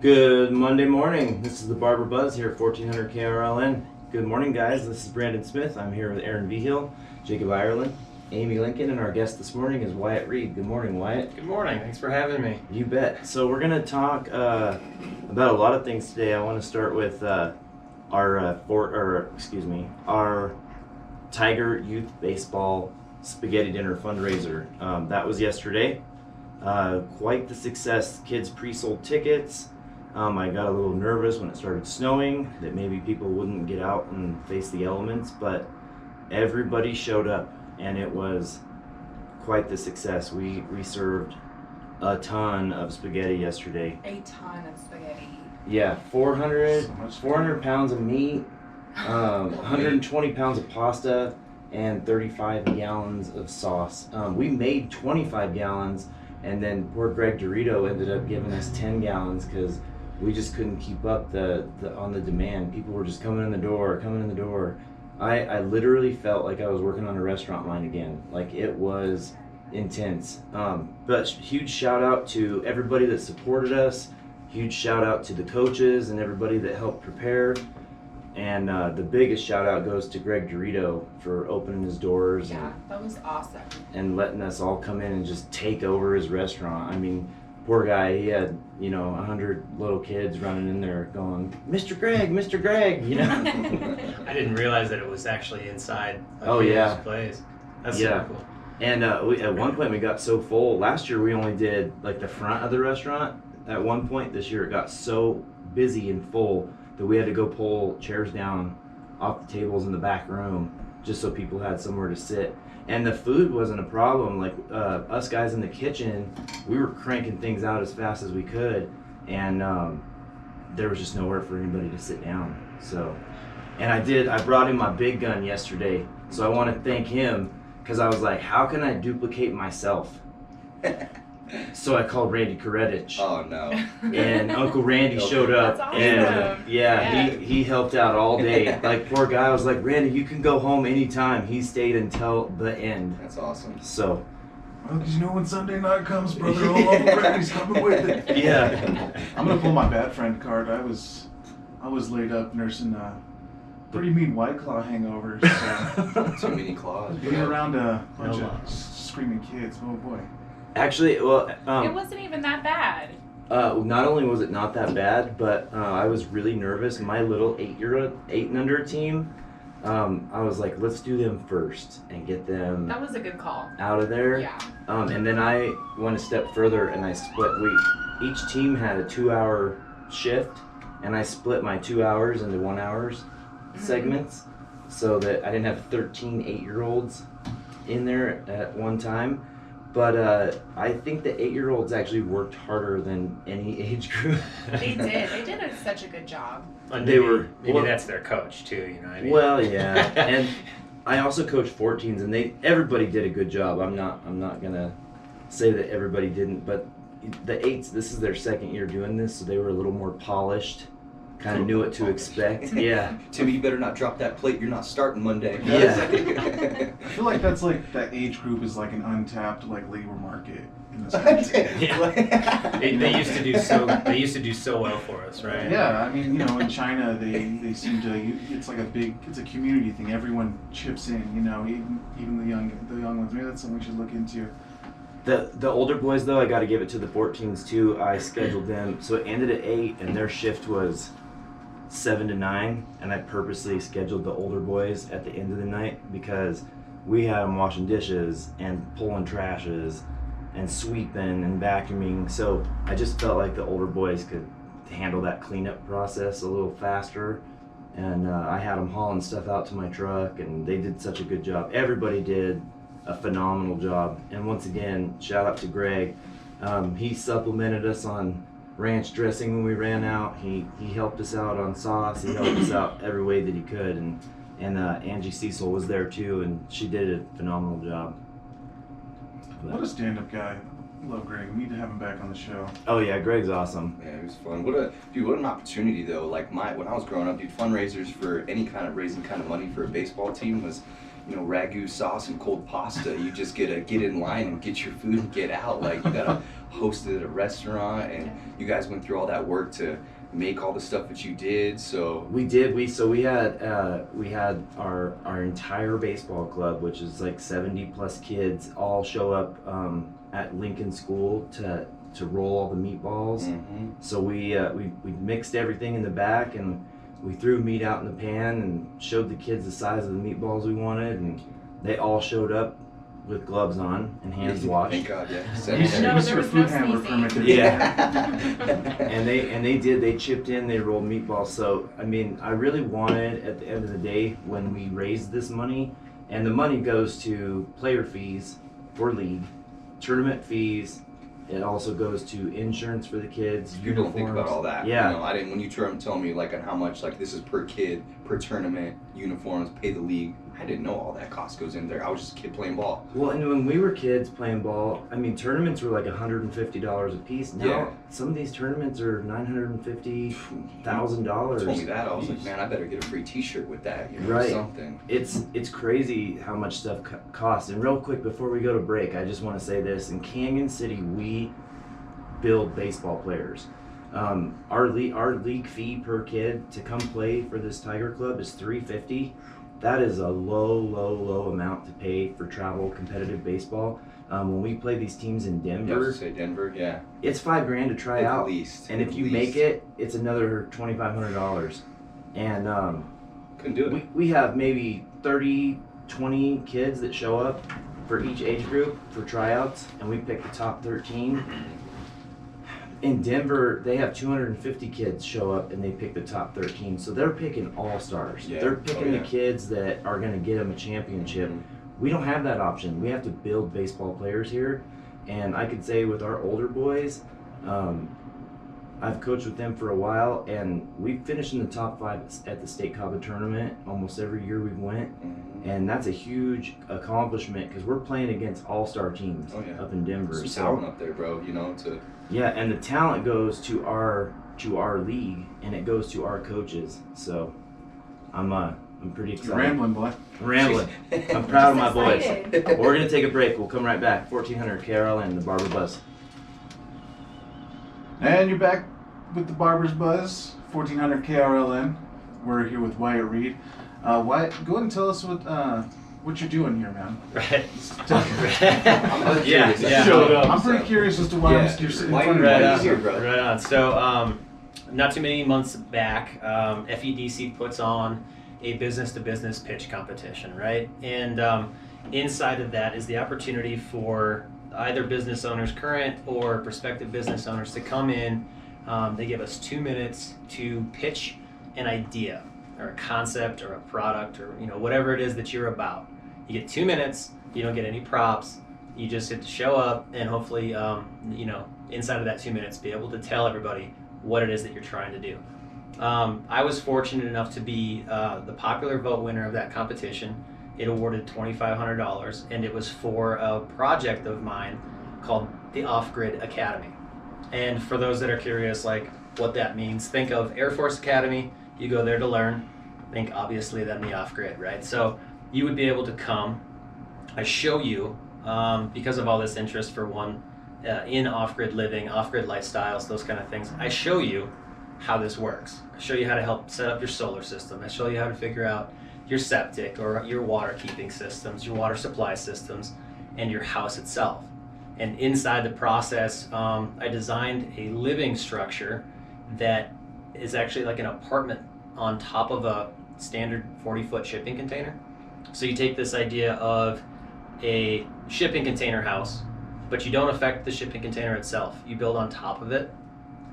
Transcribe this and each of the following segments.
Good Monday morning. This is the Barber Buzz here at 1400 KRLN. Good morning, guys. This is Brandon Smith. I'm here with Aaron Vigil, Jacob Ireland, Amy Lincoln, and our guest this morning is Wyatt Reed. Good morning, Wyatt. Good morning. Thanks for having me. You bet. So we're going to talk about a lot of things today. I want to start with our Tiger Youth Baseball Spaghetti Dinner fundraiser. That was yesterday. Quite the success. Kids pre-sold tickets. I got a little nervous when it started snowing that maybe people wouldn't get out and face the elements, but everybody showed up and it was quite the success. We served a ton of spaghetti yesterday. A ton of spaghetti. Yeah, 400 pounds of meat, 120 pounds of pasta, and 35 gallons of sauce. We made 25 gallons, and then poor Greg Dorito ended up giving us 10 gallons because we just couldn't keep up on the demand. People were just coming in the door. I literally felt like I was working on a restaurant line again. Like, it was intense. But huge shout out to everybody that supported us. Huge shout out to the coaches and everybody that helped prepare. And the biggest shout out goes to Greg Dorito for opening his doors. Yeah, that was awesome. And letting us all come in and just take over his restaurant. I mean, poor guy, he had, 100 little kids running in there going, Mr. Greg, I didn't realize that it was actually inside of his place. That's super cool. And at one point we got so full. Last year we only did like the front of the restaurant. At one point this year it got so busy and full that we had to go pull chairs down off the tables in the back room just so people had somewhere to sit. And the food wasn't a problem. Like us guys in the kitchen, we were cranking things out as fast as we could, and there was just nowhere for anybody to sit down. So, and I brought him my big gun yesterday, so I want to thank him because I was like, how can I duplicate myself? So I called Randy Koretich. Oh no! And Uncle Randy showed up, That's awesome. and he helped out all day. Like, poor guy, I was like, Randy, you can go home anytime. He stayed until the end. That's awesome. So. Well, because when Sunday night comes, brother, old Uncle Randy's coming with it. Yeah. I'm gonna pull my bad friend card. I was laid up nursing pretty mean White Claw hangovers. So Too many claws. being around a bunch of screaming kids. Oh boy. Actually, well, It wasn't even that bad. not only was it not that bad, but I was really nervous. My little 8 and under team, I was like, let's do them first and get them That was a good call. out of there. Yeah. And then I went a step further and I split. Each team had a 2-hour shift, and I split my 2 hours into 1 hours segments so that I didn't have 13 8-year-olds in there at one time. But I think the 8-year-olds actually worked harder than any age group. They did. They did such a good job. And They maybe, were- maybe well- that's their coach too. You know what I mean? Well, yeah, and I also coached 14s, and everybody did a good job. I'm not gonna say that everybody didn't, but the 8s, this is their second year doing this, so they were a little more polished. Kind of knew what to expect. Yeah. Timmy, you better not drop that plate. You're not starting Monday. Yeah. I feel like that's like that age group is like an untapped like labor market in this country. They used to do so well for us, right? Yeah, I mean, in China they seem to. It's like it's a community thing. Everyone chips in. Even the young ones. Maybe that's something we should look into. The older boys, though, I got to give it to the 14s too. I scheduled them, so it ended at 8, and their shift was 7 to 9, and I purposely scheduled the older boys at the end of the night because we had them washing dishes and pulling trashes and sweeping and vacuuming. So I just felt like the older boys could handle that cleanup process a little faster. And I had them hauling stuff out to my truck, and they did such a good job. Everybody did a phenomenal job. And once again, shout out to Greg. He supplemented us on ranch dressing when we ran out. He helped us out on sauce. He helped us out every way that he could. And Angie Cecil was there too, and she did a phenomenal job. What a stand-up guy. Love Greg. We need to have him back on the show. Oh yeah, Greg's awesome. Yeah, it was fun. What an opportunity though. Like when I was growing up, dude, fundraisers for any kind of raising kind of money for a baseball team was ragu sauce and cold pasta. You just get in line and get your food and get out. Like, you gotta host it at a restaurant, and you guys went through all that work to make all the stuff that you did. So we did. We had our entire baseball club, which is like 70 plus kids, all show up at Lincoln School to roll all the meatballs. Mm-hmm. So we mixed everything in the back, and we threw meat out in the pan and showed the kids the size of the meatballs we wanted, and they all showed up with gloves on and hands washed. Thank God, yeah. No, Use there your was food no handler sneezing. permit. Yeah. And they chipped in, they rolled meatballs. So I mean, I really wanted, at the end of the day, when we raised this money, and the money goes to player fees for league, tournament fees. It also goes to insurance for the kids. People don't think about all that. Yeah. I didn't. When you tell me like on how much, like, this is per kid, per tournament, uniforms, pay the league. I didn't know all that cost goes in there. I was just a kid playing ball. Well, and when we were kids playing ball, I mean, tournaments were like $150 a piece. Now, Yeah. some of these tournaments are $950,000. Told me that, I was like, man, I better get a free T-shirt with that, Right. something. It's crazy how much stuff costs. And real quick, before we go to break, I just want to say this: in Canyon City, we build baseball players. Our league fee per kid to come play for this Tiger Club is $350. That is a low amount to pay for travel competitive baseball. When we play these teams in Yeah, I Denver, was gonna say Denver, yeah. it's $5,000 to try At out, least. and if at you least. make it, it's another $2,500. And Couldn't do it. we have maybe 30, 20 kids that show up for each age group for tryouts, and we pick the top 13. In Denver, they have 250 kids show up, and they pick the top 13. So they're picking all-stars. Yeah. They're picking Oh, yeah. the kids that are going to get them a championship. Mhm. We don't have that option. We have to build baseball players here. And I could say with our older boys, I've coached with them for a while, and we finished in the top 5 at the state Cabo tournament almost every year we went. Mhm. And that's a huge accomplishment because we're playing against all-star teams Oh, yeah. up in Denver. Some So talent up there, bro. To yeah, and the talent goes to our league, and it goes to our coaches. So I'm pretty You're excited. rambling, boy. I'm rambling. I'm proud of my boys. Excited. We're gonna take a break. We'll come right back. 1400 KRL and the Barber Buzz. And you're back with the Barber's Buzz, 1400 KRLN. We're here with Wyatt Reed. Wyatt, go ahead and tell us what you're doing here, man. Right. I'm Yeah, curious. I yeah. showed up, I'm pretty so. curious as to why Yeah. you're sitting in Why front of you- me. Right Why on. you here, brother? Right on. So, not too many months back, FEDC puts on a business-to-business pitch competition, right? And inside of that is the opportunity for either business owners, current or prospective business owners, to come in. They give us 2 minutes to pitch an idea or a concept or a product or whatever it is that you're about. You get 2 minutes. You don't get any props. You just get to show up and hopefully, inside of that 2 minutes, be able to tell everybody what it is that you're trying to do. I was fortunate enough to be the popular vote winner of that competition. It awarded $2,500, and it was for a project of mine called the Off-Grid Academy. And for those that are curious, like what that means, think of Air Force Academy. You go there to learn. Think obviously then the off-grid, right? So you would be able to come. I show you, because of all this interest for one, in off-grid living, off-grid lifestyles, those kind of things. I show you how this works. I show you how to help set up your solar system. I show you how to figure out your septic or your water keeping systems, your water supply systems, and your house itself. And inside the process, I designed a living structure that is actually like an apartment on top of a standard 40-foot shipping container. So you take this idea of a shipping container house, but you don't affect the shipping container itself. You build on top of it,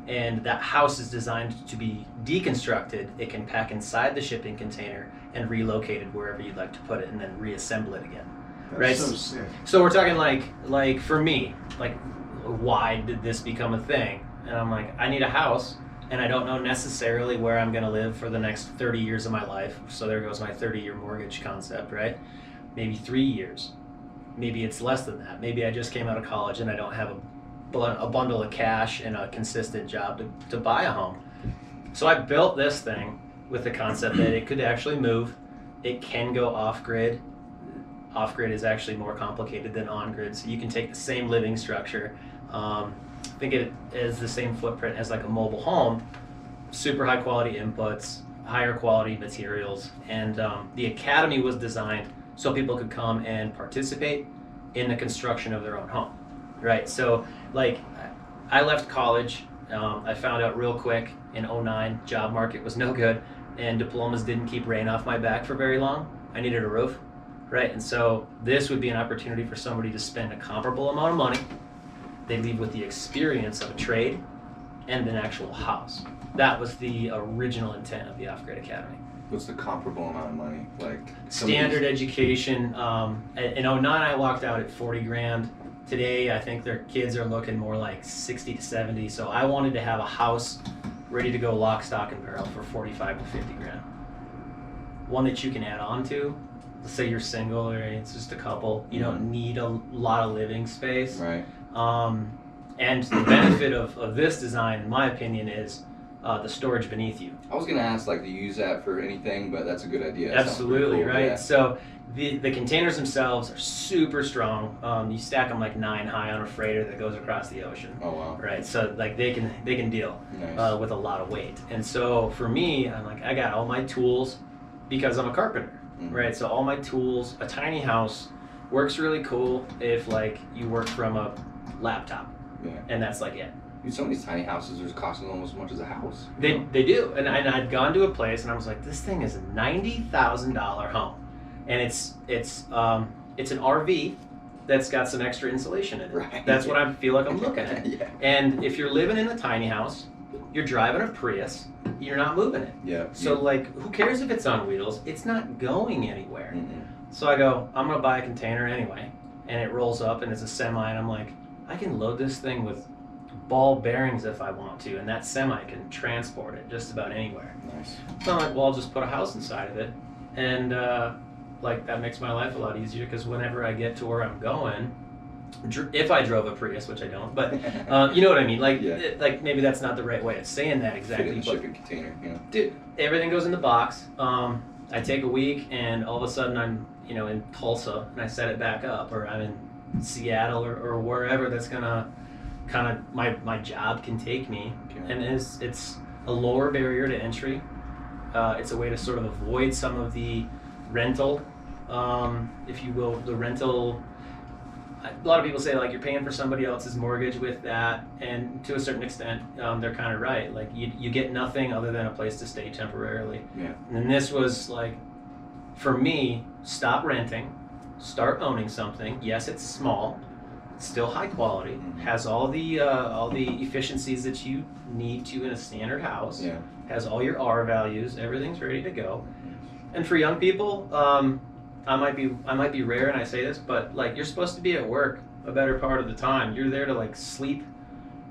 and that house is designed to be deconstructed. It can pack inside the shipping container and relocated wherever you'd like to put it, and then reassemble it again. That's Right. so sick. So we're talking like for me, like why did this become a thing? And I'm like, I need a house, and I don't know necessarily where I'm gonna live for the next 30 years of my life. So there goes my 30-year mortgage concept, right? Maybe 3 years. Maybe it's less than that. Maybe I just came out of college and I don't have a bundle of cash and a consistent job to buy a home. So I built this thing with the concept that it could actually move. It can go off-grid. off-grid is actually more complicated than on-grid. So you can take the same living structure, think it as the same footprint as like a mobile home, super high quality inputs, higher quality materials, and the academy was designed so people could come and participate in the construction of their own home, right? So like I left college, I found out real quick in 09, job market was no good, and diplomas didn't keep rain off my back for very long. I needed a roof, right? And so this would be an opportunity for somebody to spend a comparable amount of money. They leave with the experience of a trade and an actual house. That was the original intent of the Off-Grid Academy. What's the comparable amount of money? Like Standard education. In 09, I walked out at 40 grand. Today, I think their kids are looking more like 60 to 70. So I wanted to have a house ready to go lock, stock, and barrel for 45 to 50 grand. One that you can add on to. Let's say you're single or it's just a couple. You don't need a lot of living space. Right. And the benefit of this design, in my opinion, is the storage beneath you. I was gonna ask, like, do you use that for anything? But that's a good idea. That sounds pretty Absolutely, cool, right? yeah. So the containers themselves are super strong. You stack them like 9 high on a freighter that goes across the ocean. Oh wow. Right, so like they can deal Nice. with a lot of weight. And so for me, I'm like, I got all my tools because I'm a carpenter, right? So all my tools, a tiny house works really cool if like you work from a laptop, Yeah. and that's like it. Dude, some of these tiny houses are costing almost as much as a house. They do, and I'd gone to a place and I was like, this thing is a $90,000 home, and it's an RV that's got some extra insulation in it. Right. That's what I feel like I'm looking at. Yeah. And if you're living in a tiny house, you're driving a Prius, you're not moving it. Yeah. So like, who cares if it's on wheels? It's not going anywhere. Mm-mm. So I go, I'm gonna buy a container anyway, and it rolls up and it's a semi, and I'm like, I can load this thing with ball bearings if I want to, and that semi can transport it just about anywhere. Nice. So I'm like, well, I'll just put a house inside of it, and like that makes my life a lot easier because whenever I get to where I'm going, if I drove a Prius, which I don't, but you know what I mean. Like, Yeah. like maybe that's not the right way of saying that Fit exactly. in the But shipping container. You know. dude, everything goes in the box. I take a week, and all of a sudden I'm in Tulsa, and I set it back up, or I'm in Seattle or wherever that's gonna kind of my job can take me. Okay. And it's a lower barrier to entry. It's a way to sort of avoid some of the rental, if you will, the rental. A lot of people say like you're paying for somebody else's mortgage with that, and to a certain extent, they're kind of right. Like you get nothing other than a place to stay temporarily. Yeah. And this was like, for me, stop renting, start owning something. Yes, it's small, it's still high quality, has all the efficiencies that you need to in a standard house. Yeah. Has all your R values, everything's ready to go. And for young people, I might be rare and I say this, but like you're supposed to be at work a better part of the time. You're there to like sleep,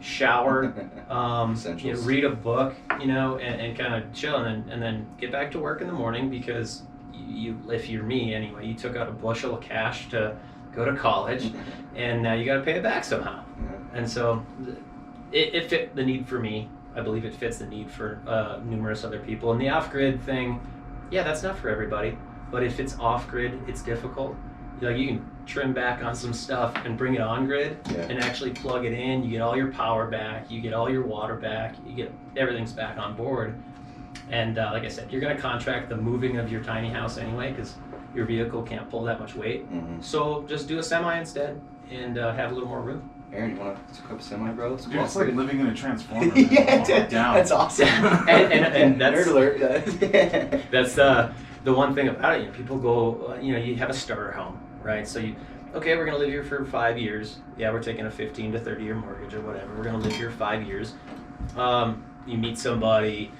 shower, Essentials. read a book, and kind of chill, and then get back to work in the morning because you if you're me anyway, you took out a bushel of cash to go to college, and now you got to pay it back somehow. Yeah. And so it fit the need for me. I believe it fits the need for numerous other people. And the off-grid thing, yeah, that's not for everybody. But if it's off-grid, it's difficult. Like you can trim back on some stuff and bring it on-grid, Yeah. and actually plug it in. You get all your power back. You get all your water back. You get everything's back on board. And like I said, you're going to contract the moving of your tiny house anyway because your vehicle can't pull that much weight. Mm-hmm. So just do a semi instead and have a little more room. Aaron, you want to hook up a semi, bro? Dude, it's like living in a transformer. Man. Yeah, All down. that's awesome. and that's Nerd alert. that's the one thing about it. People go, you have a starter home, right? So we're gonna live here for 5 years. Yeah, we're taking a 15 to 30 year mortgage or whatever. We're gonna live here 5 years. You meet somebody,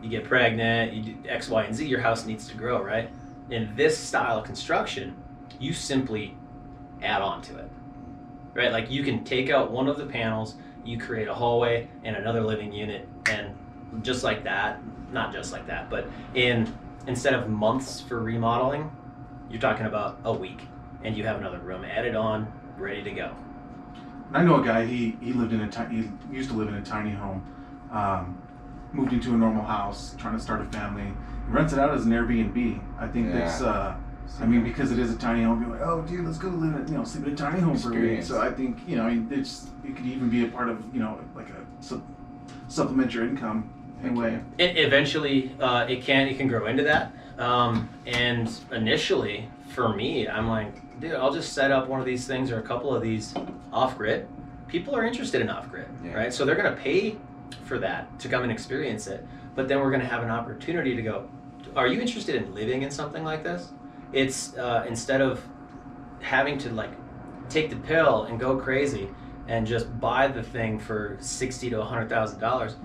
you get pregnant, you do X, Y, and Z. Your house needs to grow, right? In this style of construction, you simply add on to it, right? Like you can take out one of the panels, you create a hallway and another living unit, and just like that, not just like that, but instead of months for remodeling, you're talking about a week, and you have another room added on, ready to go. I know a guy. He used to live in a tiny home. Moved into a normal house, trying to start a family. He rents it out as an Airbnb. I think Yeah. it's I mean, because it is a tiny home, you're like, oh, dude, let's go live in, sleep in a tiny home for a week. Experience. So I think, it could even be a part of, like a supplement your income in a way. Eventually, it can grow into that. And initially, for me, I'm like, dude, I'll just set up one of these things or a couple of these off grid. People are interested in off grid, right? So they're going to pay for that to come and experience it. But then we're going to have an opportunity to go, are you interested in living in something like this? It's instead of having to like take the pill and go crazy and just buy the thing for $60,000 to $100,000,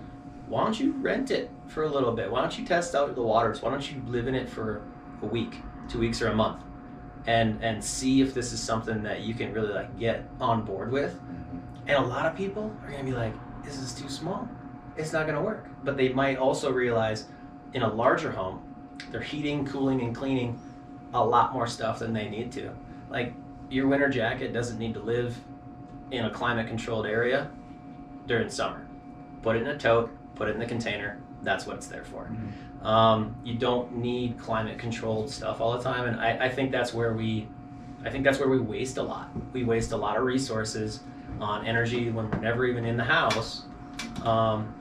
why don't you rent it for a little bit? Why don't you test out the waters? Why don't you live in it for a week, 2 weeks, or a month, and see if this is something that you can really like get on board with? And a lot of people are gonna be like, this is too small. It's not gonna work. But they might also realize in a larger home, they're heating, cooling, and cleaning a lot more stuff than they need to. Like your winter jacket doesn't need to live in a climate controlled area during summer. Put it in a tote, put it in the container. That's what it's there for. You don't need climate controlled stuff all the time. And I think that's where we waste a lot. We waste a lot of resources on energy when we're never even in the house,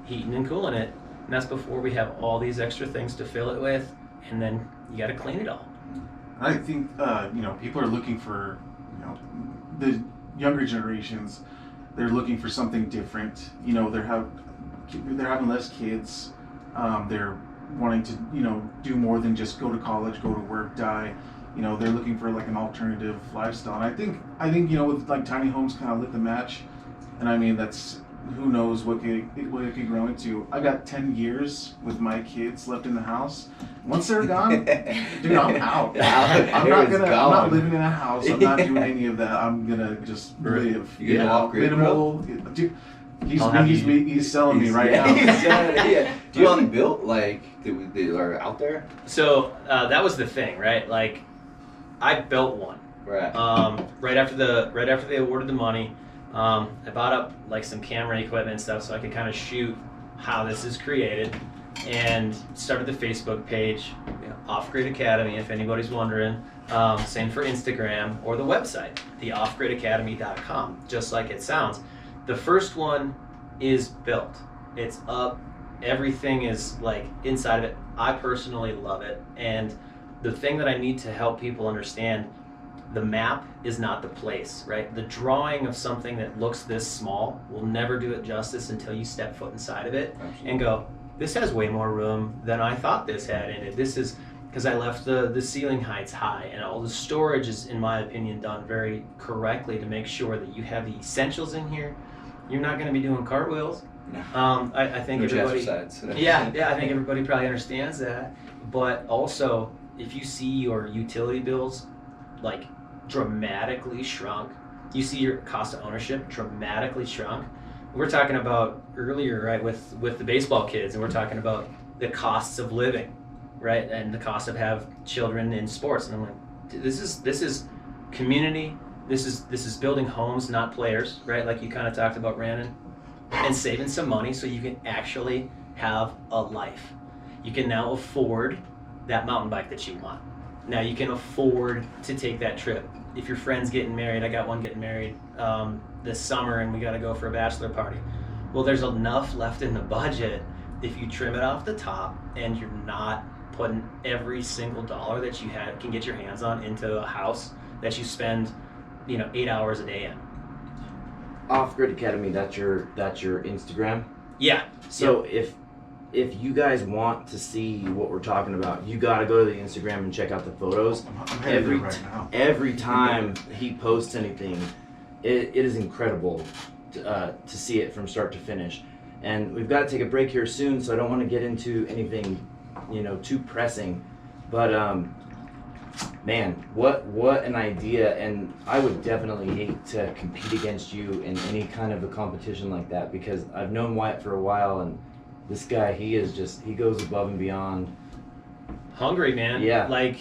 heating and cooling it. And that's before we have all these extra things to fill it with. And then you got to clean it all. I think people are looking for the younger generations. They're looking for something different. They're having less kids. They're wanting to do more than just go to college, go to work, die. They're looking for like an alternative lifestyle. And I think with like tiny homes kind of lit the match. And I mean that's who knows what it could grow into. I got 10 years with my kids left in the house. Once they're gone, dude, I'm out. I'm not living in a house. I'm not doing any of that. I'm gonna just live. You get off grid, minimal. Dude, he's selling me right now. Do you have built like they are out there? So that was the thing, right? Like I built one. Right. Right after they awarded the money. I bought up like some camera equipment and stuff so I could kind of shoot how this is created, and started the Facebook page, Off Grid Academy, if anybody's wondering. Same for Instagram or the website, theoffgridacademy.com, just like it sounds. The first one is built. It's up. Everything is like inside of it. I personally love it. And the thing that I need to help people understand, the map is not the place, right? The drawing of something that looks this small will never do it justice until you step foot inside of it. Absolutely. And go, this has way more room than I thought this had in it. This is because I left the ceiling heights high, and all the storage is, in my opinion, done very correctly to make sure that you have the essentials in here. You're not going to be doing cartwheels. No. I think everybody. yeah, I think everybody probably understands that. But also, if you see your utility bills like dramatically shrunk, you see your cost of ownership dramatically shrunk. We're talking about earlier, right, with the baseball kids, and we're talking about the costs of living, right, and the cost of have children in sports. And I'm like, this is community. This is building homes, not players, right? Like you kind of talked about, Brandon, and saving some money so you can actually have a life. You can now afford that mountain bike that you want. Now you can afford to take that trip. If your friend's getting married, I got one getting married this summer, and we got to go for a bachelor party. Well, there's enough left in the budget if you trim it off the top and you're not putting every single dollar that you can get your hands on into a house that you spend 8 hours a day in. Off Grid Academy, that's your Instagram. Yeah. So if you guys want to see what we're talking about, you got to go to the Instagram and check out the photos. Every time he posts anything, it is incredible to see it from start to finish. And we've got to take a break here soon, so I don't want to get into anything, too pressing. But man, what an idea! And I would definitely hate to compete against you in any kind of a competition like that, because I've known Wyatt for a while, and this guy, he goes above and beyond. Hungry, man. Yeah. Like,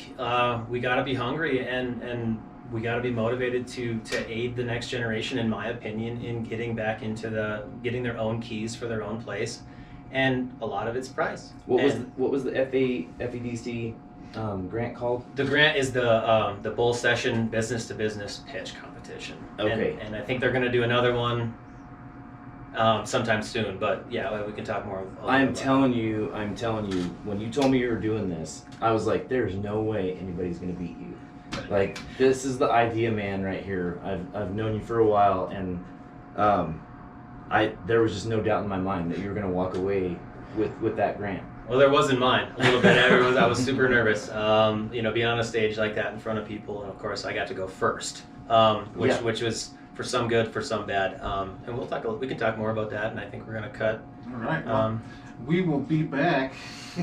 we gotta be hungry, and we gotta be motivated to aid the next generation, in my opinion, in getting back into getting their own keys for their own place. And a lot of it's price. What was the FEDC? grant called? The grant is the Bull Session Business to Business Pitch Competition. Okay. And I think they're going to do another one sometime soon. But yeah, we can talk more. I'm telling you, when you told me you were doing this, I was like, there's no way anybody's gonna beat you. Like, this is the idea man right here. I've known you for a while, and there was just no doubt in my mind that you were gonna walk away with that grant. Well, there was in mine a little bit. I was super nervous. Being on a stage like that in front of people, and of course I got to go first, which was for some good, for some bad. And we can talk more about that. And I think we're gonna cut. All right. Well, we will be back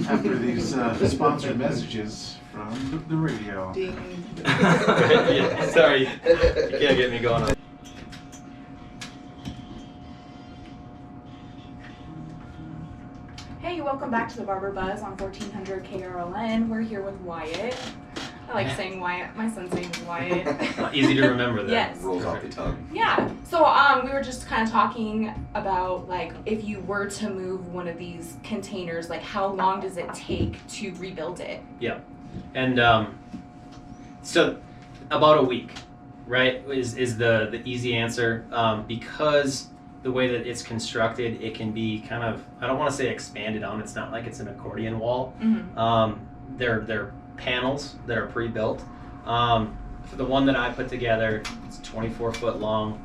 after these sponsored messages from the radio. Ding. Yeah, sorry, you can't get me going on. Hey, welcome back to the Barber Buzz on 1400 KRLN. We're here with Wyatt. I like saying Wyatt. My son's name is Wyatt. Easy to remember that. Yes. Rolls off the tongue. Yeah. So we were just kind of talking about, like, if you were to move one of these containers, like, how long does it take to rebuild it? Yeah. And so about a week, right, is the easy answer, because the way that it's constructed, it can be kind of, I don't want to say expanded on. It's not like it's an accordion wall. Mm-hmm. They're panels that are pre-built. For the one that I put together, it's 24 foot long,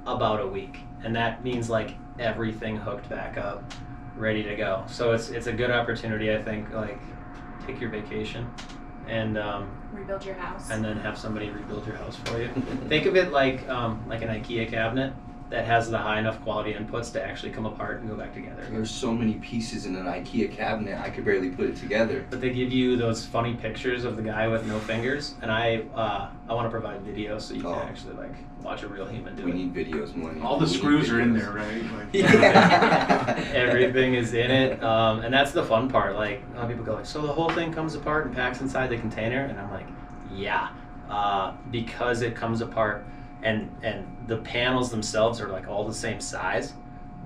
about a week. And that means like everything hooked back up, ready to go. So it's a good opportunity, I think, like take your vacation and Rebuild your house. and then have somebody rebuild your house for you. Think of it like an IKEA cabinet that has the high enough quality inputs to actually come apart and go back together. There's so many pieces in an IKEA cabinet, I could barely put it together. But they give you those funny pictures of the guy with no fingers, and I want to provide video so you can actually like watch a real human do We it. need videos more than All the we need screws are in videos. there, right? Like, Yeah. Everything is in it, and that's the fun part. Like, a lot of people go like, so the whole thing comes apart and packs inside the container, and I'm like, yeah, because it comes apart, and the panels themselves are like all the same size.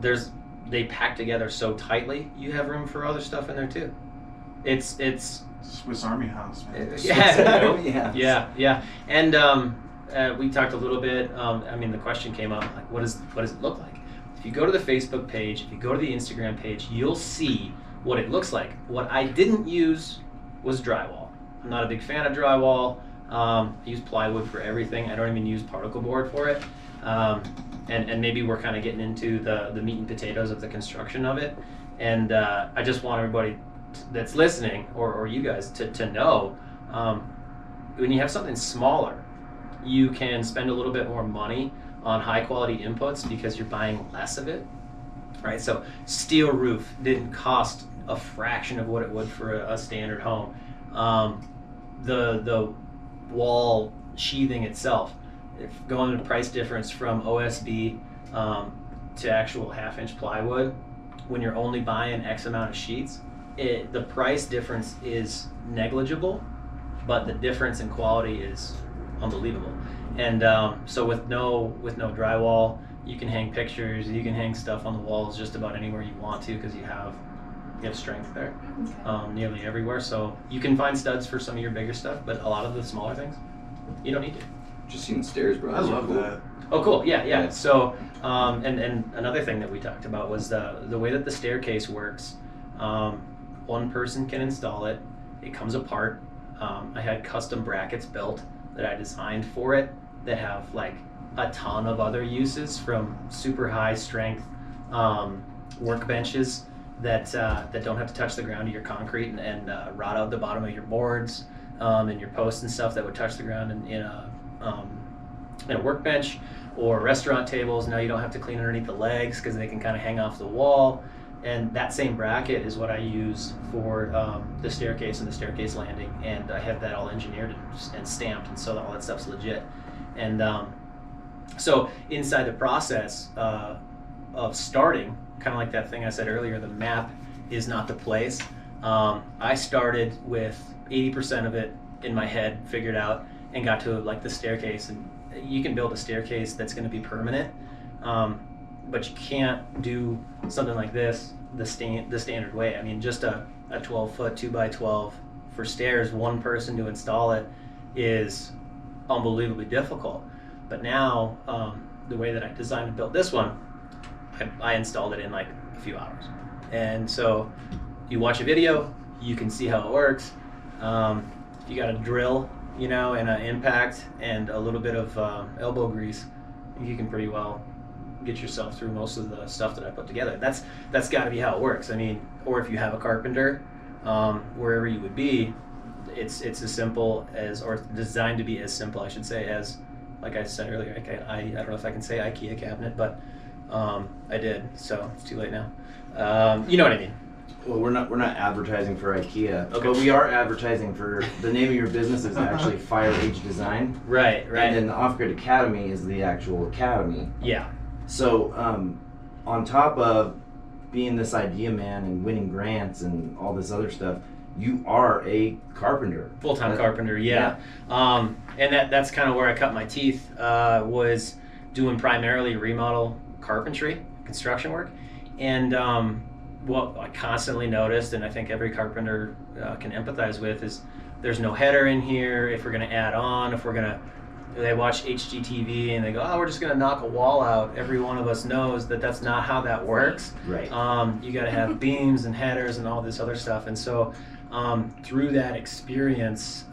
They pack together so tightly, you have room for other stuff in there too. It's Swiss Army house, man. yeah. And we talked a little bit. The question came up like, what does it look like? If you go to the Facebook page, if you go to the Instagram page, you'll see what it looks like. What I didn't use was drywall. I'm not a big fan of drywall. I use plywood for everything. I don't even use particle board for it. And maybe we're kind of getting into the meat and potatoes of the construction of it. And I just want everybody that's listening, or you guys, to know, when you have something smaller, you can spend a little bit more money on high quality inputs because you're buying less of it, right? So steel roof didn't cost a fraction of what it would for a standard home. The wall sheathing itself, if going to price difference from OSB to actual 1/2-inch plywood, when you're only buying X amount of sheets, the price difference is negligible, but the difference in quality is unbelievable. And so with no drywall, you can hang pictures, you can hang stuff on the walls just about anywhere you want to because you have strength there, nearly everywhere. So you can find studs for some of your bigger stuff, but a lot of the smaller things, you don't need to. Just seen the stairs, bro. I Those are love cool. that. Oh, cool. Yeah. So, and another thing that we talked about was the way that the staircase works. One person can install it. It comes apart. I had custom brackets built that I designed for it that have like a ton of other uses, from super high strength workbenches that don't have to touch the ground of your concrete and rot out the bottom of your boards and your posts and stuff that would touch the ground in a workbench, or restaurant tables. Now you don't have to clean underneath the legs because they can kind of hang off the wall. And that same bracket is what I use for the staircase and the staircase landing, and I have that all engineered and stamped, and so all that stuff's legit. And so inside the process of starting, kind of like that thing I said earlier, the map is not the place. I started with 80% of it in my head figured out, and got to like the staircase. And you can build a staircase that's going to be permanent, but you can't do something like this the standard way. I mean, just a 12-foot 2x12 for stairs, one person to install it is unbelievably difficult. But now, the way that I designed and built this one, I installed it in like a few hours. And so you watch a video, you can see how it works. If you got a drill, and an impact and a little bit of elbow grease, you can pretty well get yourself through most of the stuff that I put together. That's got to be how it works. I mean, or if you have a carpenter, wherever you would be, it's as simple as, or designed to be as simple, I should say, as, like I said earlier, I don't know if I can say IKEA cabinet, but I did, so it's too late now. You know what I mean? Well, we're not advertising for IKEA, Okay. but we are advertising for the name of your business is actually Fire Age Design. Right. And then the Off Grid Academy is the actual academy. Yeah. So, on top of being this idea man and winning grants and all this other stuff, you are a carpenter. Full-time carpenter, yeah. And that's kind of where I cut my teeth, was doing primarily remodel carpentry, construction work. And what I constantly noticed, and I think every carpenter can empathize with, is there's no header in here. If we're going to add on, they watch HGTV and they go, oh, we're just going to knock a wall out. Every one of us knows that that's not how that works. Right. You got to have beams and headers and all this other stuff. And so through that experience,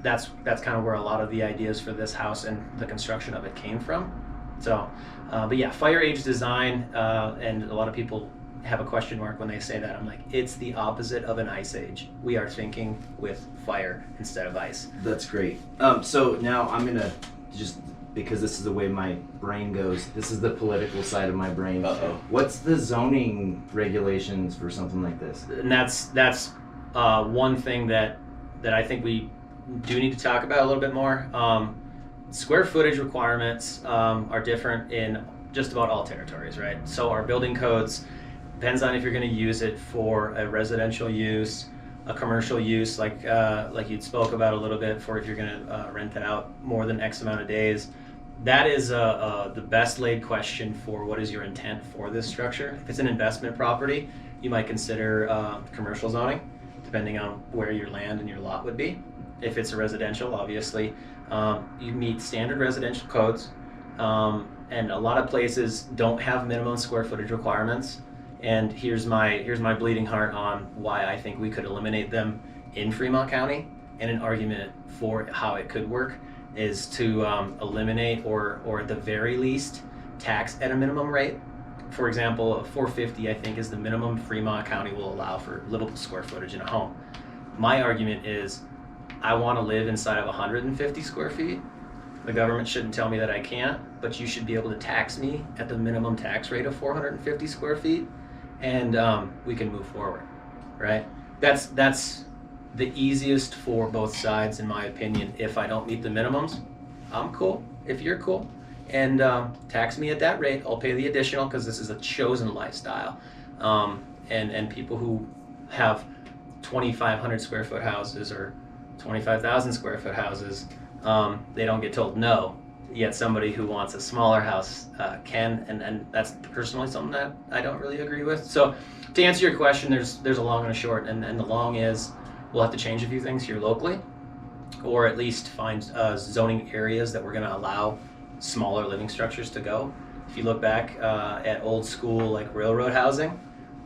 that's kind of where a lot of the ideas for this house and the construction of it came from. So, but yeah, Fire Age Design, and a lot of people have a question mark when they say that. I'm like, it's the opposite of an ice age. We are thinking with fire instead of ice. That's great. So now I'm gonna just, because this is the way my brain goes, this is the political side of my brain. Uh-oh. What's the zoning regulations for something like this? And that's one thing that I think we do need to talk about a little bit more. Square footage requirements are different in just about all territories, right? So our building codes, depends on if you're going to use it for a residential use, a commercial use, like you'd spoke about a little bit, for if you're going to rent it out more than X amount of days. That is the best laid question for what is your intent for this structure. If it's an investment property, you might consider commercial zoning, depending on where your land and your lot would be. If it's a residential, obviously, you meet standard residential codes, and a lot of places don't have minimum square footage requirements. And here's my bleeding heart on why I think we could eliminate them in Fremont County, and an argument for how it could work is to eliminate or at the very least tax at a minimum rate. For example, $450 I think is the minimum Fremont County will allow for livable square footage in a home. My argument is I want to live inside of 150 square feet. The government shouldn't tell me that I can't, but you should be able to tax me at the minimum tax rate of 450 square feet, and we can move forward, right? That's the easiest for both sides, in my opinion. If I don't meet the minimums, I'm cool. If you're cool, and tax me at that rate, I'll pay the additional, because this is a chosen lifestyle. And people who have 2,500 square foot houses or 25,000 square foot houses, they don't get told no. Yet somebody who wants a smaller house can, and that's personally something that I don't really agree with. So to answer your question, there's a long and a short, and the long is we'll have to change a few things here locally, or at least find zoning areas that we're going to allow smaller living structures to go. If you look back at old school like railroad housing,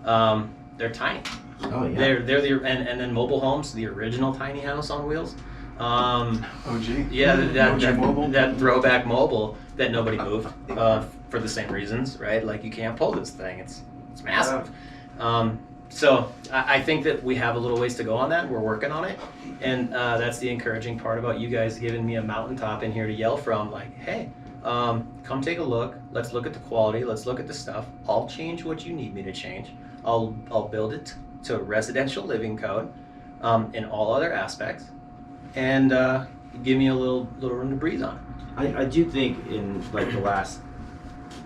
they're tiny. Oh yeah. They're the and then mobile homes, the original tiny house on wheels. OG. Yeah, OG mobile. that throwback mobile that nobody moved for the same reasons, right? Like, you can't pull this thing; it's massive. So I think that we have a little ways to go on that. We're working on it, and that's the encouraging part about you guys giving me a mountaintop in here to yell from. Like, hey, come take a look. Let's look at the quality. Let's look at the stuff. I'll change what you need me to change. I'll build it to a residential living code in all other aspects, and give me a little room to breathe on. I do think in like the last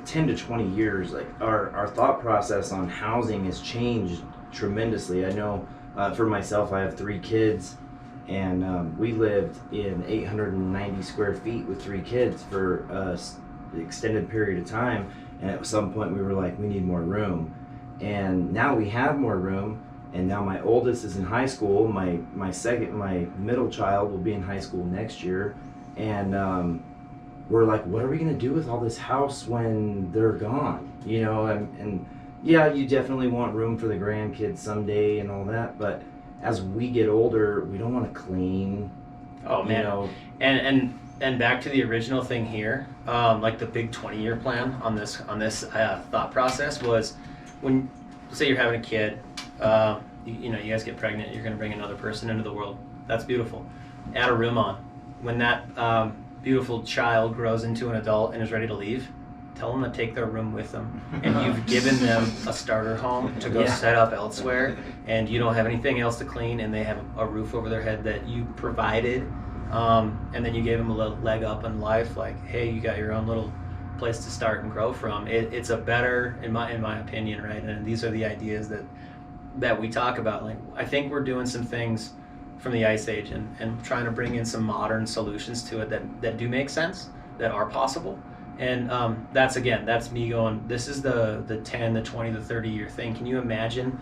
10 to 20 years, like our thought process on housing has changed tremendously. I know for myself, I have 3 kids, and we lived in 890 square feet with 3 kids for an extended period of time. And at some point we were like, we need more room. And now we have more room, And now my oldest is in high school. My middle child will be in high school next year, and we're like, what are we gonna do with all this house when they're gone? You know, and yeah, you definitely want room for the grandkids someday and all that, but as we get older, we don't want to clean. Oh man, You know, and back to the original thing here, like the big 20-year plan on this thought process was, when say you're having a kid, you know, you guys get pregnant, you're going to bring another person into the world. That's beautiful. Add a room on. When that beautiful child grows into an adult and is ready to leave, tell them to take their room with them. And you've given them a starter home to go Yeah. set up elsewhere, and you don't have anything else to clean, and they have a roof over their head that you provided, and then you gave them a little leg up in life, like, hey, you got your own little place to start and grow from. It's a better, in my opinion, right? And these are the ideas that we talk about. Like, I think we're doing some things from the Ice Age and trying to bring in some modern solutions to it that do make sense, that are possible. And that's me going, this is the 10, the 20, the 30-year thing. Can you imagine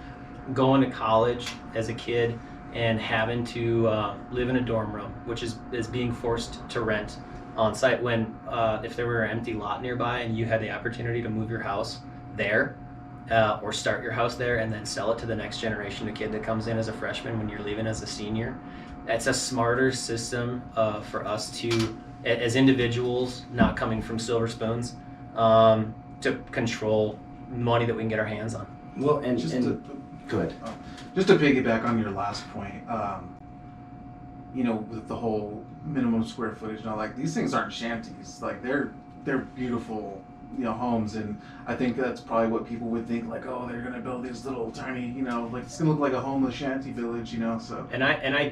going to college as a kid and having to live in a dorm room, which is being forced to rent on site, when if there were an empty lot nearby and you had the opportunity to move your house there, or start your house there and then sell it to the next generation, the kid that comes in as a freshman when you're leaving as a senior. That's a smarter system for us to, as individuals, not coming from silver spoons, to control money that we can get our hands on. well, and go ahead. Just to piggyback on your last point, you know, with the whole minimum square footage and all, like, these things aren't shanties. Like, they're beautiful, you know, homes, and I think that's probably what people would think, like, oh, they're gonna build these little tiny, you know, like, it's gonna look like a homeless shanty village, you know. So And I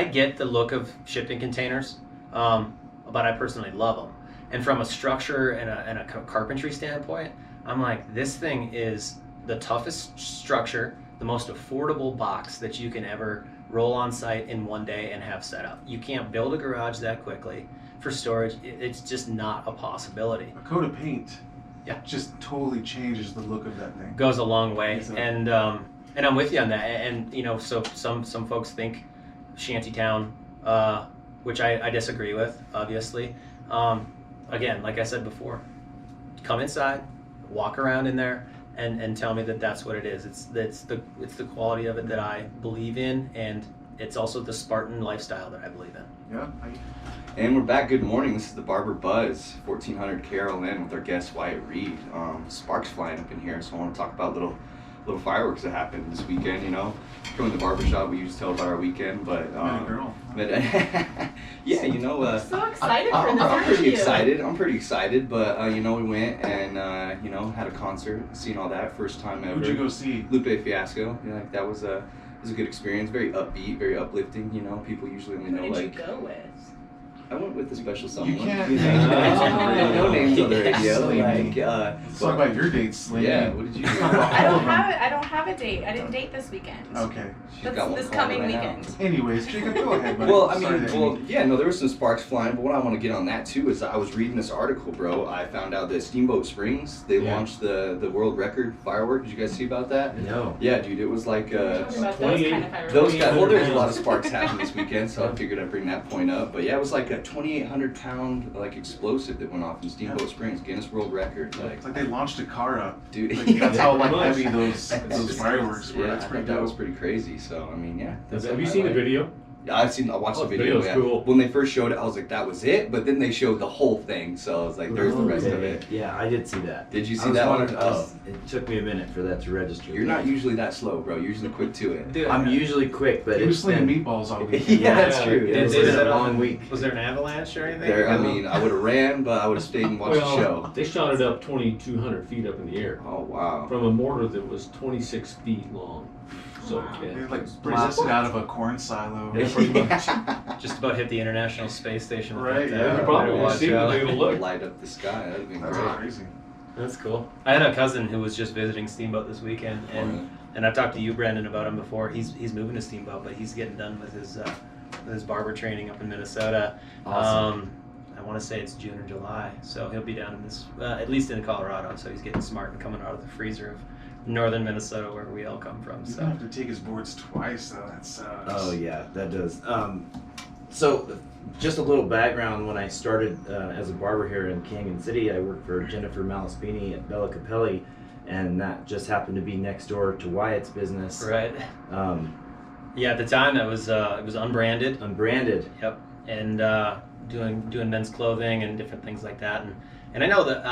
get the look of shipping containers, but I personally love them. And from a structure and a carpentry standpoint, I'm like, this thing is the toughest structure, the most affordable box that you can ever roll on site in one day and have set up. You can't build a garage that quickly for storage. It's just not a possibility. a coat of paint, Yeah. just totally changes the look of that thing. Goes a long way, Exactly. and I'm with you on that. And you know, so some folks think shantytown, which I disagree with, obviously. Again, like I said before, come inside, walk around in there, and tell me that that's what it is. It's the quality of it that I believe in, and it's also the Spartan lifestyle that I believe in. Yeah. And we're back. Good morning. This is the Barber Buzz, 1400 Carol Lynn, with our guest Wyatt Reed. Sparks flying up in here, so I want to talk about little fireworks that happened this weekend. You know, from the barbershop, we used to tell about our weekend, but Met a girl. yeah, you know, I'm so excited for I'm this pretty interview. I'm pretty excited, but you know, we went and you know, had a concert, seen all that, first time ever. Who'd you go see? Lupe Fiasco. Yeah, like, that was a good experience. Very upbeat, very uplifting. You know, people usually only Who know, did like, you go with? I went with a special someone. You can't You name know, names on the radio. no names on the Yeah, radio. so, Like, Let's talk about your dates, Slim. yeah, what did you do? I don't have a date. I didn't date this weekend. Okay. She's That's got one this calling coming right now. weekend. Anyways, Jacob, go ahead, buddy. Well, I Sorry mean, that yeah, no, there was some sparks flying, but what I want to get on that too is I was reading this article, bro. I found out that Steamboat Springs, they Yeah. launched the world record firework. Did you guys see about that? No. Yeah, dude, it was like We're talking about those 28 kind of fireworks. those guys. Well, there's a 2,800 lot of sparks happening this weekend, so I figured I'd bring that point up. But yeah, it was like a 2,800 pound like explosive that went off in Steamboat Springs, Guinness World Record. Like, It's like they launched a car up. dude, Like, that's how like Nice. heavy those fireworks were. Yeah, That's I pretty thought that was dope. pretty crazy. So I mean, yeah. that's Have you something seen I the like. video? Yeah, I watched Oh, the the video. video's Yeah. cool. When they first showed it, I was like, that was it. But then they showed the whole thing, so I was like, there's the rest of Okay. it. Yeah, I did see that. Did you I see was that one? wondering- Oh, It took me a minute for that to register. you're not usually that slow, bro. You're usually quick to it. Dude, I'm usually quick, but He was it's slinging been, meatballs all weekend. Yeah, that's true. It's Did been it a up? long week. Was there an avalanche or anything? There, I mean, I would have ran, but I would have stayed and watched the show. They shot it up 2,200 feet up in the air Oh wow. from a mortar that was 26 feet long. So They yeah, like resisted out of a corn silo. Yeah, pretty much. Just about hit the International Space Station. with Right, that, yeah. You right probably to want to watch see out. what they would look. Light up the sky. That'd be That's great. crazy. That's cool. I had a cousin who was just visiting Steamboat this weekend, and I've talked to you, Brandon, about him before. He's moving to Steamboat, but he's getting done with his barber training up in Minnesota. Awesome. I want to say it's June or July, so he'll be down in this, at least in Colorado. So he's getting smart and coming out of the freezer of northern Minnesota where we all come from. He's So gonna have to take his boards twice, though. That sucks. Oh yeah, that does. So just a little background. When I started as a barber here in Canyon City, I worked for Jennifer Malaspini at Bella Capelli, and that just happened to be next door to Wyatt's business. right. Um, Yeah, at the time it was unbranded. unbranded. Yep, and doing men's clothing and different things like that. And I know that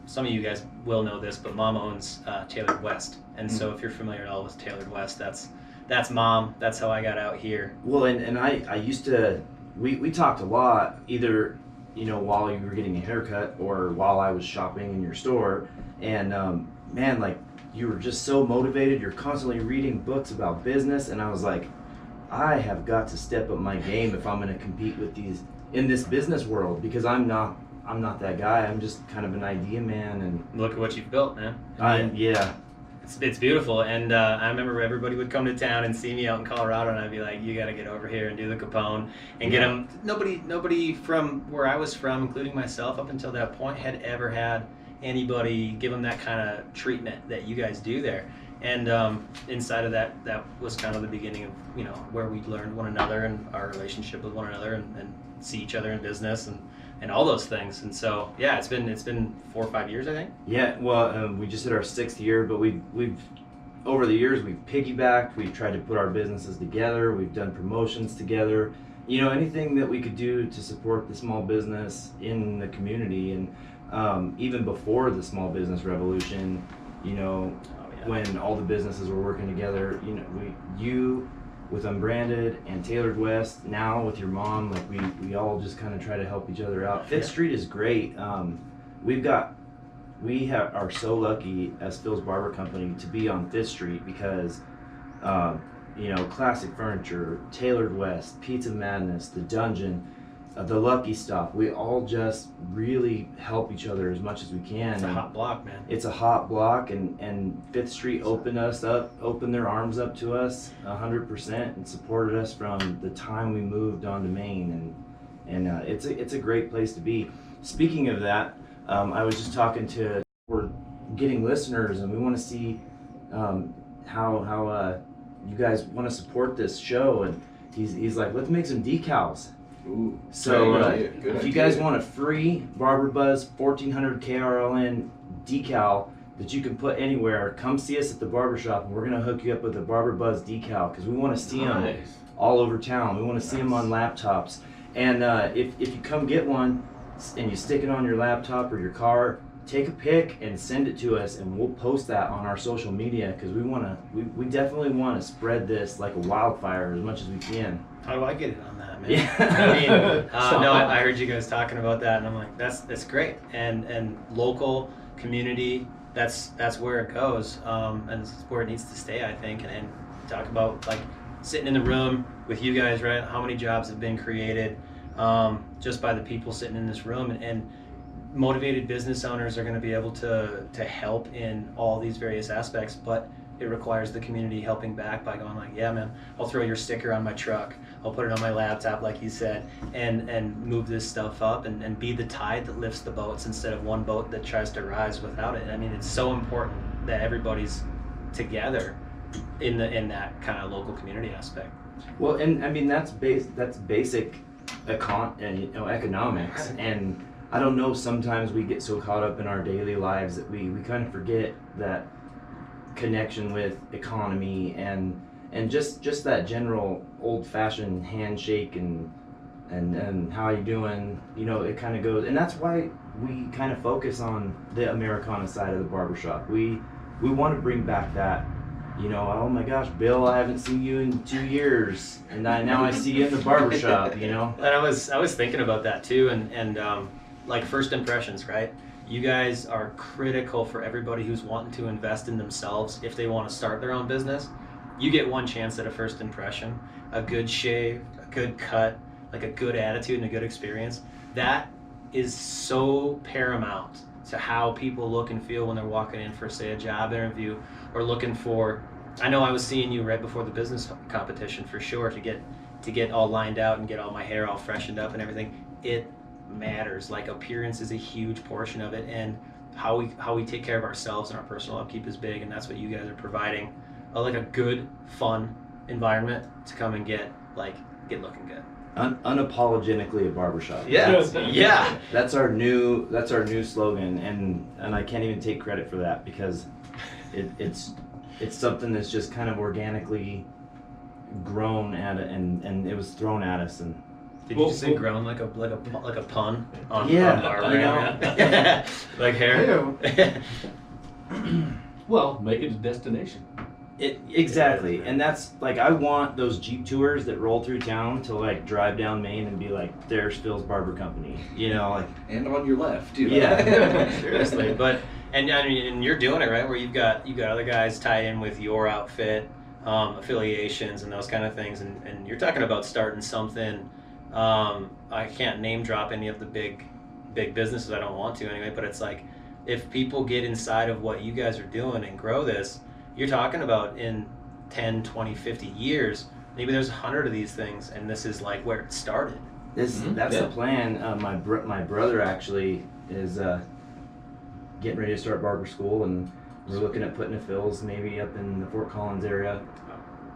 some of you guys will know this, but Mom owns Tailored West, and so if you're familiar at all with Tailored West, that's Mom. That's how I got out here. Well, and I used to, we talked a lot, either, while you were getting a haircut or while I was shopping in your store. And man, like, you were just so motivated. You're constantly reading books about business. And I was like, I have got to step up my game if I'm going to compete with these in this business world, because I'm not that guy. I'm just kind of an idea man. And Look at what you've built, man. yeah. It's beautiful, and I remember everybody would come to town and see me out in Colorado, and I'd be like, "You got to get over here and do the Capone and get them." Nobody from where I was from, including myself, up until that point, had ever had anybody give them that kind of treatment that you guys do there. And inside of that was kind of the beginning of where we learned one another and our relationship with one another, and see each other in business and all those things. And so yeah, it's been 4 or 5 years, I think. Yeah, well, we just hit our 6th year, but we've over the years we've piggybacked. We've tried to put our businesses together. We've done promotions together. Anything that we could do to support the small business in the community, and even before the small business revolution, when all the businesses were working together, you with Unbranded and Tailored West, now with your mom, like we all just kind of try to help each other out. Fifth Street is great. We are so lucky as Phil's Barber Company to be on Fifth Street because, Classic Furniture, Tailored West, Pizza Madness, The Dungeon, the Lucky Stop. We all just really help each other as much as we can. It's a hot block, man. It's a hot block, and Fifth Street opened their arms up to us 100% and supported us from the time we moved on to Maine, and it's a great place to be. Speaking of that, I was just talking to, we're getting listeners, and we want to see how you guys want to support this show, and he's like, let's make some decals. Ooh, So good if you guys want a free Barber Buzz 1400 KRLN decal that you can put anywhere, come see us at the barbershop, and we're going to hook you up with a Barber Buzz decal because we want to see them all over town. We want to see them on laptops. And if you come get one and you stick it on your laptop or your car, take a pic and send it to us, and we'll post that on our social media because we definitely want to spread this like a wildfire as much as we can. How do I get it on that, man? Yeah. I mean, I heard you guys talking about that, and I'm like, that's great. And local community, that's where it goes, and it's where it needs to stay, I think. And talk about like sitting in the room with you guys, right? How many jobs have been created just by the people sitting in this room, and motivated business owners are going to be able to help in all these various aspects, but it requires the community helping back by going like, yeah, man, I'll throw your sticker on my truck, I'll put it on my laptop, like you said, and move this stuff up and be the tide that lifts the boats instead of one boat that tries to rise without it. I mean, it's so important that everybody's together in that kind of local community aspect. Well, and I mean that's basic economics, and I don't know, sometimes we get so caught up in our daily lives that we kind of forget that connection with economy and just that general old-fashioned handshake and how you doing, it kind of goes, and that's why we kind of focus on the Americana side of the barbershop. We want to bring back that, oh my gosh, Bill, I haven't seen you in 2 years, and now I see you in the barbershop, And I was thinking about that too, and like first impressions, right? You guys are critical for everybody who's wanting to invest in themselves if they want to start their own business. You get one chance at a first impression, a good shave, a good cut, like a good attitude and a good experience. That is so paramount to how people look and feel when they're walking in for, say, a job interview or looking for, I know I was seeing you right before the business competition for sure to get all lined out and get all my hair all freshened up and everything. It matters. Like, appearance is a huge portion of it, and how we take care of ourselves and our personal upkeep is big, and that's what you guys are providing, like a good, fun environment to come and get looking good. Unapologetically a barbershop. Yeah. That's our new slogan, and I can't even take credit for that because it's something that's just kind of organically grown at it, and it was thrown at us. And did you just say grown like a pun on Yeah, Barber? you know. Yeah. Like hair. Well, make it a destination. Exactly, and that's like I want those Jeep tours that roll through town to like drive down Main and be like, "There's Phil's Barber Company," you know, like. And on your left, too. Yeah. Seriously, but and you're doing it right where you've got other guys tied in with your outfit, affiliations and those kind of things, and you're talking about starting something. I can't name drop any of the big businesses. I don't want to anyway, but it's like if people get inside of what you guys are doing and grow this, you're talking about in 10, 20, 50 years, maybe there's 100 of these things, and this is like where it started. That's the plan. My brother actually is getting ready to start barber school, and we're looking at putting a Phil's maybe up in the Fort Collins area,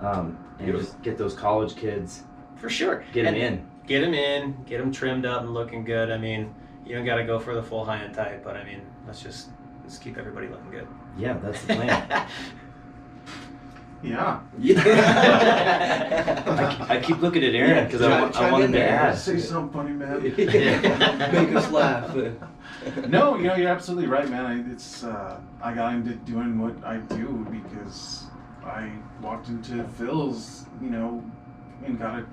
and just get those college kids. For sure. Get them in. Get them trimmed up and looking good. I mean, you don't got to go for the full high and tight, but I mean, let's keep everybody looking good. Yeah, that's the plan. Yeah. I keep looking at Aaron because I want him to add. Say something funny, man. Make us laugh. No, you're absolutely right, man. I got into doing what I do because I walked into Phil's, and got a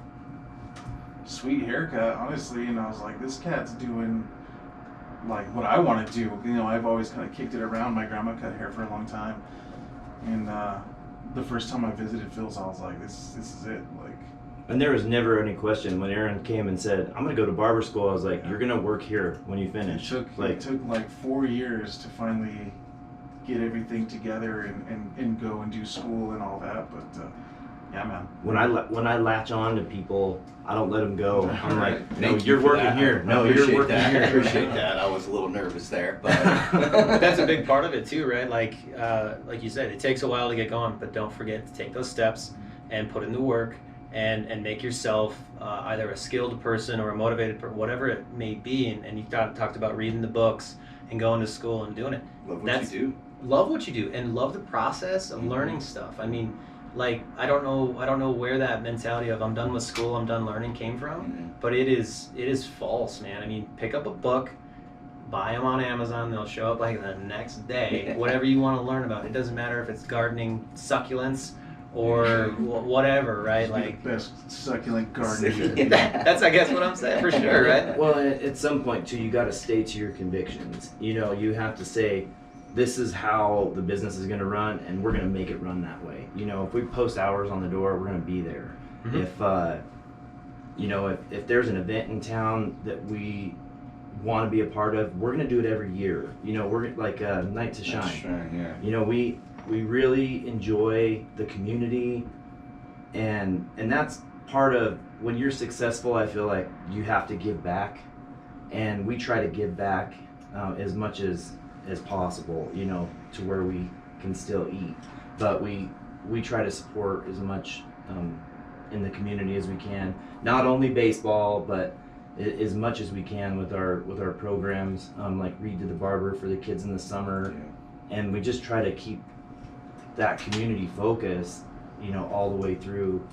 sweet haircut, honestly, and I was like, this cat's doing like what I want to do. I've always kind of kicked it around. My grandma cut hair for a long time, and the first time I visited Phil's, I was like, this is it. Like, and there was never any question when Aaron came and said, "I'm gonna go to barber school." I was like, "You're gonna work here when you finish." It took like 4 years to finally get everything together and go and do school and all that. But yeah, man. When I latch on to people, I don't let them go. I'm like, "No, Thank you you're for working that. here. I No, you're appreciate working that. here." I appreciate that. I was a little nervous there, but That's a big part of it too, right? Like you said, it takes a while to get going, but don't forget to take those steps and put in the work and make yourself either a skilled person or a motivated person, whatever it may be. And you talked about reading the books and going to school and doing it. love what you do. Love what you do and love the process of learning stuff. I mean, like I don't know where that mentality of I'm done with school, I'm done learning came from, but it is false, man. I mean, pick up a book, buy them on Amazon, they'll show up like the next day. Whatever you want to learn about, it doesn't matter if it's gardening succulents or whatever, right? Like the best succulent gardener. that's I guess what I'm saying for sure, right? Well, at some point too, you got to stay to your convictions. You have to say, this is how the business is going to run, and we're going to make it run that way. If we post hours on the door, we're going to be there. Mm-hmm. If there's an event in town that we want to be a part of, we're going to do it every year. We're like Night to Shine. Yeah. We really enjoy the community, and that's part of when you're successful. I feel like you have to give back, and we try to give back as much as possible, to where we can still eat, but we try to support as much in the community as we can, not only baseball, but as much as we can with our programs, like Reed to the Barber for the kids in the summer. And we just try to keep that community focus, all the way through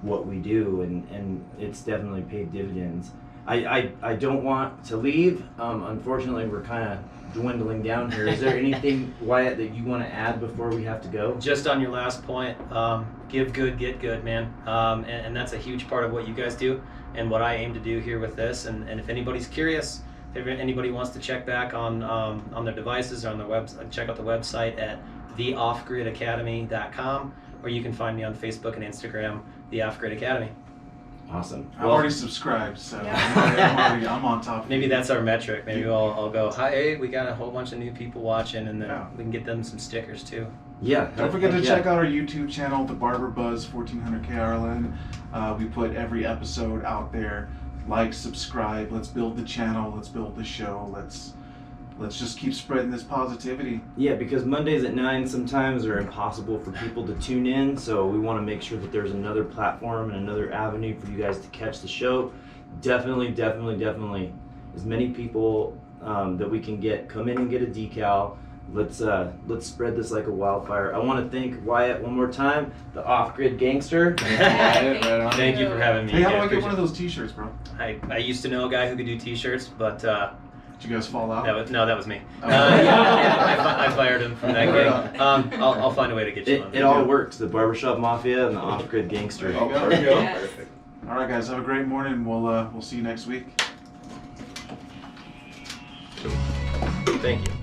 what we do, and it's definitely paid dividends. I don't want to leave. Unfortunately, we're kind of dwindling down here. Is there anything, Wyatt, that you want to add before we have to go? Just on your last point, give good, get good, man. And that's a huge part of what you guys do and what I aim to do here with this. And if anybody's curious, if anybody wants to check back on their devices or on their website, check out the website at theoffgridacademy.com, or you can find me on Facebook and Instagram, The Off Grid Academy. Awesome. I've already subscribed, so I'm on top of it. Maybe that's our metric. Maybe I'll go, hey, we got a whole bunch of new people watching, and then we can get them some stickers too. Yeah. Don't forget to check out our YouTube channel, The Barber Buzz 1400 KRLN. We put every episode out there. Like, subscribe. Let's build the channel. Let's build the show. Let's let's just keep spreading this positivity. Yeah, because Mondays at 9 sometimes are impossible for people to tune in, so we want to make sure that there's another platform and another avenue for you guys to catch the show. Definitely, as many people that we can get come in and get a decal. Let's spread this like a wildfire. I want to thank Wyatt one more time, the off-grid gangster. Thank you for having me. Hey, how do I appreciate get one of those T-shirts, bro? I used to know a guy who could do T-shirts, but Did you guys fall out? that was me. Oh. I fired him from that Right gig. I'll find a way to get you one. It all works. The barbershop mafia and the off-grid gangster. There you go. Perfect. Yes. Perfect. All right, guys, have a great morning. We'll see you next week. Thank you.